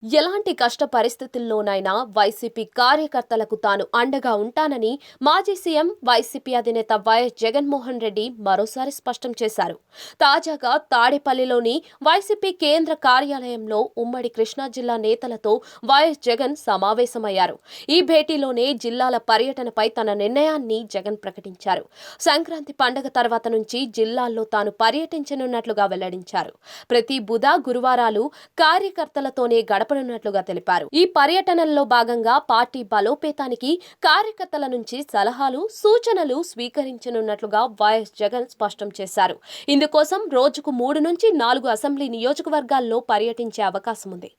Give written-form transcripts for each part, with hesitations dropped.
ఎలాంటి కష్ట పరిస్థితుల్లోనైనా వైసీపీ కార్యకర్తలకు తాను అండగా ఉంటానని మాజీ సీఎం వైసీపీ అధినేత వైఎస్ జగన్మోహన్ రెడ్డి మరోసారి స్పష్టం చేశారు. తాజాగా తాడేపల్లిలోని వైసీపీ కేంద్ర కార్యాలయంలో ఉమ్మడి కృష్ణా జిల్లా నేతలతో వైఎస్ జగన్ సమావేశమయ్యారు. ఈ భేటీలోనే జిల్లాల పర్యటనపై తన నిర్ణయాన్ని జగన్ ప్రకటించారు. సంక్రాంతి పండుగ తర్వాత నుంచి జిల్లాల్లో తాను పర్యటించనున్నట్లుగా వెల్లడించారు. ప్రతి బుధ, గురువారాలు కార్యకర్తలతోనే గడపనున్నట్లుగా తెలిపారు. ఈ పర్యటనల్లో భాగంగా పార్టీ బలోపేతానికి కార్యకర్తల నుంచి సలహాలు, సూచనలు స్వీకరించనున్నట్లుగా వైఎస్ జగన్ స్పష్టం చేశారు. ఇందుకోసం రోజుకు 3 నుంచి 4 అసెంబ్లీ నియోజకవర్గాల్లో పర్యటించే అవకాశం ఉంది.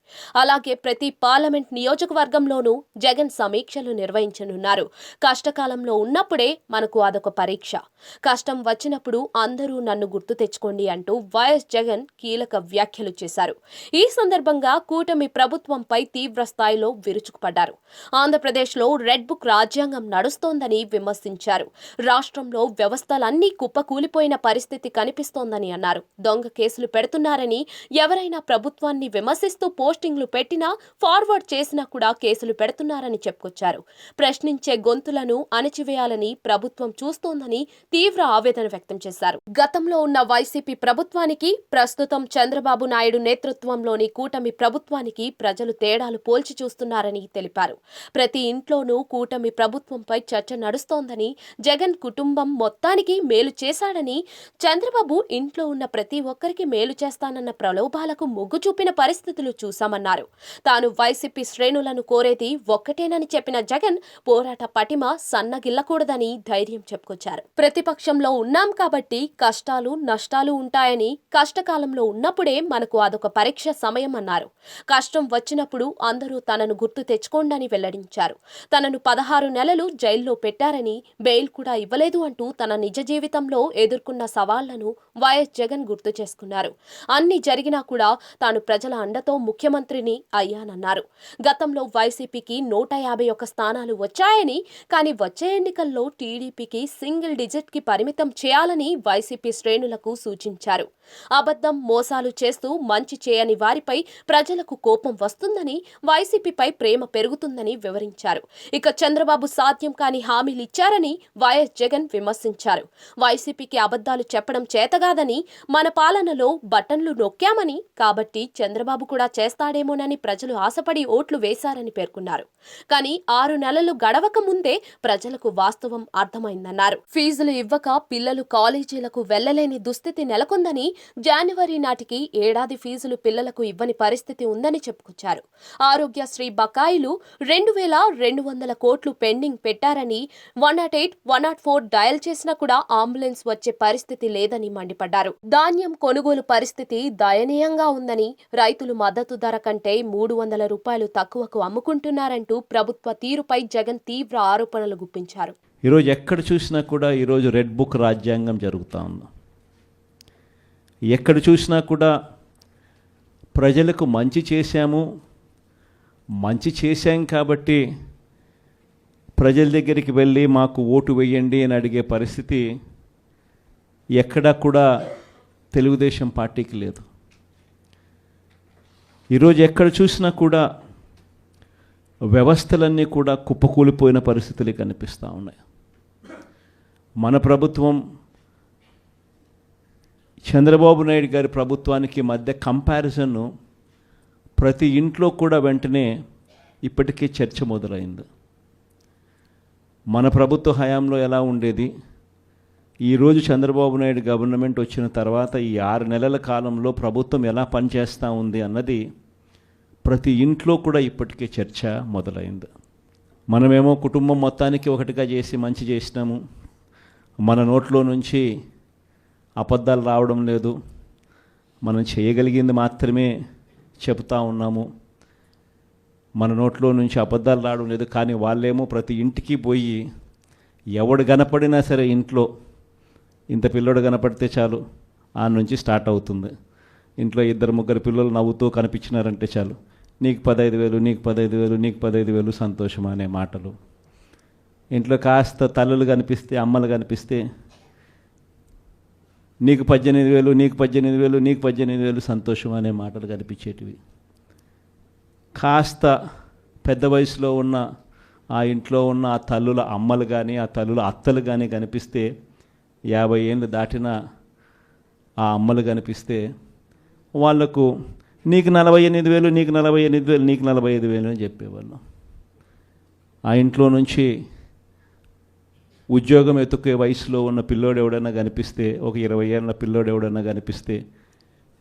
అలాగే ప్రతి పార్లమెంట్ నియోజకవర్గంలోనూ జగన్ సమీక్షలు నిర్వహించనున్నారు. కష్టకాలంలో ఉన్నప్పుడే మనకు అదొక పరీక్ష. కష్టం వచ్చినప్పుడు అందరూ నన్ను గుర్తు తెచ్చుకోండి అంటూ వైఎస్ జగన్ కీలక వ్యాఖ్యలు చేశారు. ఈ సందర్భంగా కూటమి ప్రభుత్వంపై తీవ్ర స్థాయిలో విరుచుకుపడ్డారు. ఆంధ్రప్రదేశ్లో రెడ్ బుక్ రాజ్యాంగం నడుస్తోందని విమర్శించారు. రాష్ట్రంలో వ్యవస్థలన్నీ కుప్పకూలిపోయిన పరిస్థితి కనిపిస్తోందని అన్నారు. దొంగ కేసులు పెడుతున్నారని, ఎవరైనా ప్రభుత్వాన్ని విమర్శిస్తూ పోస్టింగ్లు పెట్టినా, ఫార్వర్డ్ చేసినా కూడా కేసులు పెడుతున్నారని చెప్పుకొచ్చారు. ప్రశ్నించే గొంతులను అణచివేయాలని ప్రభుత్వం చూస్తోందని తీవ్ర ఆవేదన వ్యక్తం చేశారు. గతంలో ఉన్న వైసీపీ ప్రభుత్వానికి, ప్రస్తుతం చంద్రబాబు నాయుడు నేతృత్వంలోని కూటమి ప్రభుత్వానికి ప్రజలు తేడాలు పోల్చి చూస్తున్నారని తెలిపారు. ప్రతి ఇంట్లోనూ కూటమి ప్రభుత్వంపై చర్చ నడుస్తోందని, జగన్ కుటుంబం మొత్తానికి మేలు చేశాడని, చంద్రబాబు ఇంట్లో ఉన్న ప్రతి ఒక్కరికి మేలు చేస్తానన్న ప్రలోభాలకు మొగ్గు చూపిన పరిస్థితులు చూశామన్నారు. తాను వైసీపీ శ్రేణులను కోరేది ఒక్కటేనని చెప్పిన జగన్ పోరాట పటిమ సన్నగిల్లకూడదని ధైర్యం చెప్పుకొచ్చారు. ప్రతిపక్షంలో ఉన్నాం కాబట్టి కష్టాలు, నష్టాలు ఉంటాయని, కష్టకాలంలో ఉన్నప్పుడే మనకు అదొక పరీక్ష సమయం అన్నారు. కష్టం వచ్చినప్పుడు అందరూ తనను గుర్తు తెచ్చుకోండని వెల్లడించారు. తనను 16 నెలలు జైల్లో పెట్టారని, బెయిల్ కూడా ఇవ్వలేదు అంటూ తన నిజ జీవితంలో ఎదుర్కొన్న సవాళ్లను వైఎస్ జగన్ గుర్తు చేసుకున్నారు. అన్ని జరిగినా కూడా తాను ప్రజల అండతో ముఖ్యమంత్రిని అయ్యానన్నారు. గతంలో వైసీపీకి 151 స్థానాలు వచ్చాయని, కానీ వచ్చే ఎన్నికల్లో టీడీపీకి సింగిల్ డిజిట్ కి పరిమితం చేయాలని వైసీపీ శ్రేణులకు సూచించారు. అబద్ధం, మోసాలు చేస్తూ మంచి చేయని వారిపై ప్రజలకు కోపం వస్తుందని, వైసీపీపై ప్రేమ పెరుగుతుందని వివరించారు. ఇక చంద్రబాబు సాధ్యం కాని హామీలు ఇచ్చారని వైఎస్ జగన్ విమర్శించారు. వైసీపీకి అబద్ధాలు చెప్పడం చేతగాదని, మన పాలనలో బటన్లు నొక్కామని, కాబట్టి చంద్రబాబు కూడా చేస్తాడేమోనని ప్రజలు ఆశపడి ఓట్లు వేశారని పేర్కొన్నారు. కానీ 6 నెలలు గడవక ముందే ప్రజలకు వాస్తవం అర్థమైందన్నారు. ఫీజులు ఇవ్వక పిల్లలు కాలేజీలకు వెళ్లలేని దుస్థితి నెలకొందని, జనవరి నాటికి ఏడాది ఫీజులు పిల్లలకు ఇవ్వని పరిస్థితి ఉందని చెప్పుకొచ్చారు. ఆరోగ్యశ్రీ బకాయిలు 2,200 కోట్లు పెండింగ్ పెట్టారని, 108, 104 డయల్ చేసినా కూడా అంబులెన్స్ వచ్చే పరిస్థితి లేదని మండిపడ్డారు. ధాన్యం కొనుగోలు పరిస్థితి దయనీయంగా ఉందని, రైతులు మద్దతు ధర కంటే 300 రూపాయలు తక్కువకు అమ్ముకుంటున్నారంటూ ప్రభుత్వ తీరుపై జగన్ తీవ్ర ఆరోపణలు గుప్పించారు. ఈరోజు ఎక్కడ చూసినా కూడా ఈరోజు రెడ్ బుక్ రాజ్యాంగం జరుగుతూ ఉంది. ఎక్కడ చూసినా కూడా ప్రజలకు మంచి చేశాం కాబట్టి ప్రజల దగ్గరికి వెళ్ళి మాకు ఓటు వేయండి అని అడిగే పరిస్థితి ఎక్కడా కూడా తెలుగుదేశం పార్టీకి లేదు. ఈరోజు ఎక్కడ చూసినా కూడా వ్యవస్థలన్నీ కూడా కుప్పకూలిపోయిన పరిస్థితులు కనిపిస్తూ ఉన్నాయి. మన ప్రభుత్వం చంద్రబాబు నాయుడు గారి ప్రభుత్వానికి మధ్య కంపారిజన్ ప్రతి ఇంట్లో కూడా వెంటనే ఇప్పటికే చర్చ మొదలైంది. మన ప్రభుత్వ హయాంలో ఎలా ఉండేది, ఈరోజు చంద్రబాబు నాయుడు గవర్నమెంట్ వచ్చిన తర్వాత ఈ 6 నెలల కాలంలో ప్రభుత్వం ఎలా పనిచేస్తూ ఉంది అన్నది ప్రతి ఇంట్లో కూడా ఇప్పటికే చర్చ మొదలైంది. మనమేమో కుటుంబం మొత్తానికి ఒకటిగా చేసి మంచి చేసినాము, మన నోట్లో నుంచి అబద్ధాలు రావడం లేదు, మనం చేయగలిగింది మాత్రమే చెబుతూ ఉన్నాము, మన నోట్లో నుంచి అబద్ధాలు రావడం లేదు. కానీ వాళ్ళేమో ప్రతి ఇంటికి పోయి ఎవడు కనపడినా సరే ఇంట్లో ఇంత పిల్లడు కనపడితే చాలు ఆ నుంచి స్టార్ట్ అవుతుంది. ఇంట్లో 2-3 పిల్లలు నవ్వుతూ కనిపించినారంటే చాలు, నీకు 15,000, నీకు 15,000, నీకు 15,000 సంతోషం అనే మాటలు. ఇంట్లో కాస్త తల్లులు కనిపిస్తే, అమ్మలు కనిపిస్తే నీకు 18,000, నీకు 18,000, నీకు 18,000 సంతోషం అనే మాటలు కనిపించేటివి. కాస్త పెద్ద వయసులో ఉన్న ఆ ఇంట్లో ఉన్న ఆ తల్లుల అమ్మలు కానీ ఆ తల్లుల అత్తలు కానీ కనిపిస్తే 50 ఏళ్ళు దాటిన ఆ అమ్మలు కనిపిస్తే వాళ్లకు నీకు 48,000, నీకు 48,000, నీకు 45,000 అని చెప్పేవాళ్ళు. ఆ ఇంట్లో నుంచి ఉద్యోగం ఎత్తుకే వయసులో ఉన్న పిల్లోడు ఎవడన్నా కనిపిస్తే, ఒక 20 ఏళ్ళ పిల్లోడు ఎవడన్నా కనిపిస్తే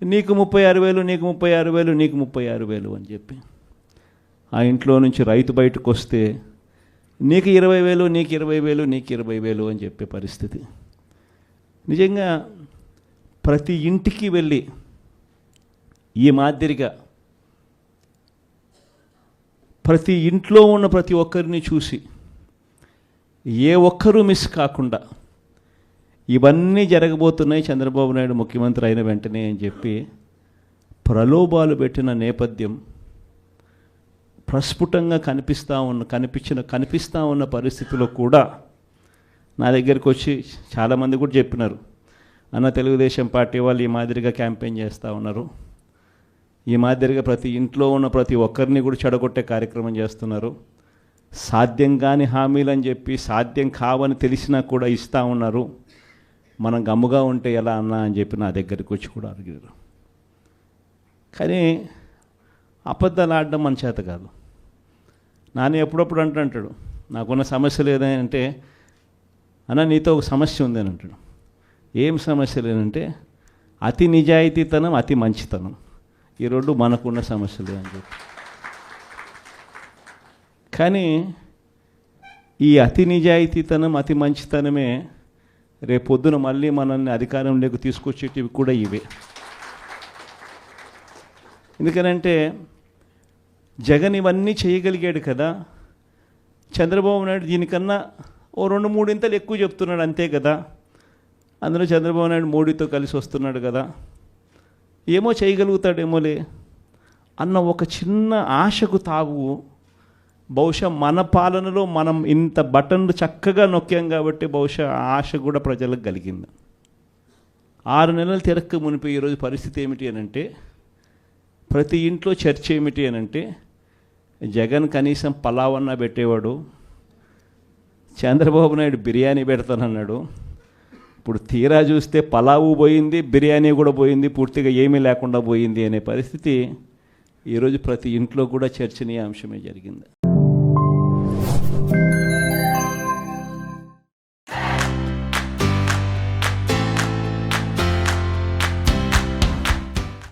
నీకు 36,000, నీకు 36,000, నీకు 36,000 అని చెప్పి. ఆ ఇంట్లో నుంచి రైతు బయటకు వస్తే నీకు 20,000, నీకు 20,000, నీకు 20,000 అని చెప్పే పరిస్థితి. నిజంగా ప్రతి ఇంటికి వెళ్ళి ఈ మాదిరిగా ప్రతి ఇంట్లో ఉన్న ప్రతి ఒక్కరిని చూసి ఏ ఒక్కరూ మిస్ కాకుండా ఇవన్నీ జరగబోతున్నాయి చంద్రబాబు నాయుడు ముఖ్యమంత్రి అయిన వెంటనే అని చెప్పి ప్రలోభాలు పెట్టిన నేపథ్యం ప్రస్ఫుటంగా కనిపిస్తూ ఉన్న పరిస్థితిలో కూడా నా దగ్గరికి వచ్చి చాలామంది కూడా చెప్పినారు, అన్న తెలుగుదేశం పార్టీ వాళ్ళు ఈ మాదిరిగా క్యాంపెయిన్ చేస్తూ ఉన్నారు, ఈ మాదిరిగా ప్రతి ఇంట్లో ఉన్న ప్రతి ఒక్కరిని కూడా చెడగొట్టే కార్యక్రమం చేస్తున్నారు, సాధ్యం కాని హామీలు అని చెప్పి సాధ్యం కావని తెలిసినా కూడా ఇస్తూ ఉన్నారు, మనం గమ్ముగా ఉంటే ఎలా అన్నా అని చెప్పి నా దగ్గరికి వచ్చి కూడా అడిగారు. కానీ అబద్ధాలు ఆడడం మన చేత కాదు. నాని ఎప్పుడప్పుడు అంటాడు, నాకున్న సమస్య లేదంటే అన్న నీతో ఒక సమస్య ఉంది అని అంటాడు. ఏం సమస్య లేదంటే అతి నిజాయితీతనం, అతి మంచితనం, ఈ రెండు మనకున్న సమస్యలు అని చెప్పి. కానీ ఈ అతి నిజాయితీతనం, అతి మంచితనమే రేపొద్దున మళ్ళీ మనల్ని అధికారంలోకి తీసుకొచ్చేటివి కూడా ఇవే. ఎందుకనంటే జగన్ ఇవన్నీ చేయగలిగాడు కదా, చంద్రబాబు నాయుడు దీనికన్నా ఓ 2-3 ఇంతలు ఎక్కువ చెప్తున్నాడు అంతే కదా, అందులో చంద్రబాబు నాయుడు మోడీతో కలిసి వస్తున్నాడు కదా, ఏమో చేయగలుగుతాడేమోలే అన్న ఒక చిన్న ఆశకు తావు బహుశా మన పాలనలో మనం ఇంత బటన్లు చక్కగా నొక్కాం కాబట్టి బహుశా ఆశ కూడా ప్రజలకు కలిగింది. 6 నెలలు తిరక్క మునిపి ఈరోజు పరిస్థితి ఏమిటి అనంటే, ప్రతి ఇంట్లో చర్చ ఏమిటి అనంటే, జగన్ కనీసం పలావన్నా పెట్టేవాడు, చంద్రబాబు నాయుడు బిర్యానీ పెడతానన్నాడు, ఇప్పుడు తీరా చూస్తే పలావు పోయింది, బిర్యానీ కూడా పోయింది, పూర్తిగా ఏమీ లేకుండా పోయింది అనే పరిస్థితి ఈరోజు ప్రతి ఇంట్లో కూడా చర్చనీయాంశమే జరిగింది.